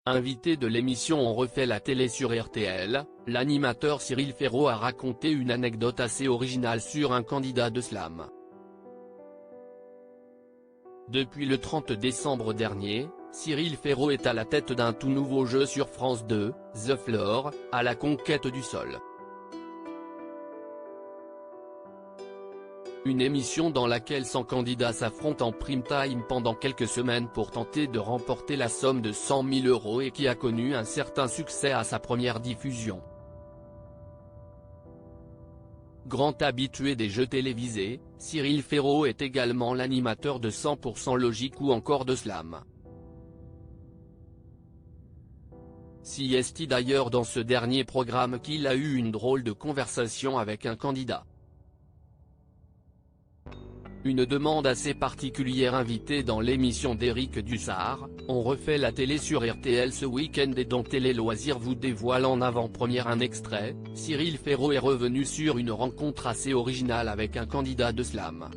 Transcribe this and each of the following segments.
Invité de l'émission On refait la télé sur RTL, l'animateur Cyril Ferraud a raconté une anecdote assez originale sur un candidat de slam. Depuis le 30 décembre dernier, Cyril Ferraud est à la tête d'un tout nouveau jeu sur France 2, The Floor, à la conquête du sol. Une émission dans laquelle 100 candidats s'affrontent en prime time pendant quelques semaines pour tenter de remporter la somme de 100 000 € et qui a connu un certain succès à sa première diffusion. Grand habitué des jeux télévisés, Cyril Ferraud est également l'animateur de 100% Logique ou encore de Slam. Si est-il d'ailleurs dans ce dernier programme qu'il a eu une drôle de conversation avec un candidat. Une demande assez particulière invitée dans l'émission d'Éric Dussart, On refait la télé sur RTL ce week-end et dont Télé Loisirs vous dévoile en avant-première un extrait, Cyril Ferraud est revenu sur une rencontre assez originale avec un candidat de slam.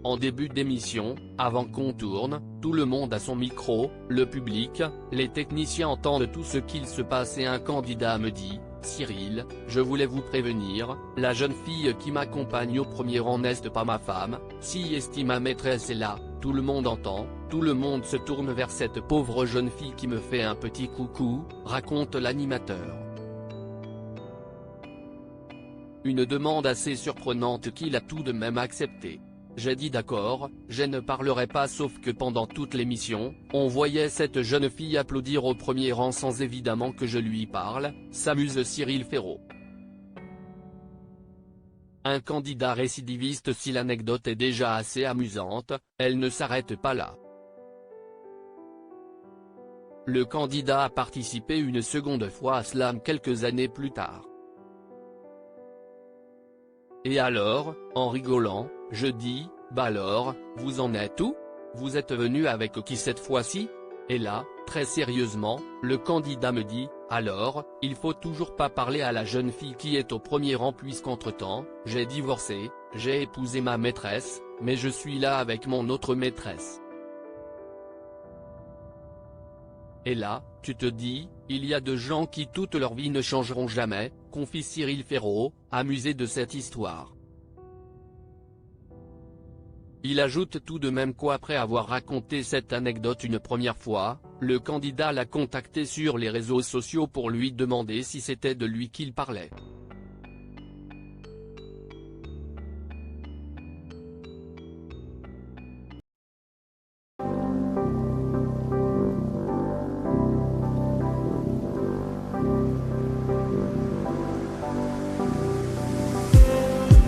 En début d'émission, avant qu'on tourne, tout le monde a son micro, le public, les techniciens entendent tout ce qu'il se passe et un candidat me dit « Cyril, je voulais vous prévenir, la jeune fille qui m'accompagne au premier rang n'est pas ma femme, si est ma maîtresse est là, tout le monde entend, tout le monde se tourne vers cette pauvre jeune fille qui me fait un petit coucou », raconte l'animateur. Une demande assez surprenante qu'il a tout de même acceptée. J'ai dit d'accord, je ne parlerai pas sauf que pendant toute l'émission, on voyait cette jeune fille applaudir au premier rang sans évidemment que je lui parle, s'amuse Cyril Ferraud. Un candidat récidiviste. Si l'anecdote est déjà assez amusante, elle ne s'arrête pas là. Le candidat a participé une seconde fois à Slam quelques années plus tard. Et alors, en rigolant, je dis, bah alors, vous en êtes où? Vous êtes venu avec qui cette fois-ci? Et là, très sérieusement, le candidat me dit, alors, il faut toujours pas parler à la jeune fille qui est au premier rang puisqu'entre-temps, j'ai divorcé, j'ai épousé ma maîtresse, mais je suis là avec mon autre maîtresse. Et là, tu te dis, il y a de gens qui toute leur vie ne changeront jamais, confie Cyril Ferraud, amusé de cette histoire. Il ajoute tout de même qu'après avoir raconté cette anecdote une première fois, le candidat l'a contacté sur les réseaux sociaux pour lui demander si c'était de lui qu'il parlait.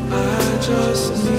I just need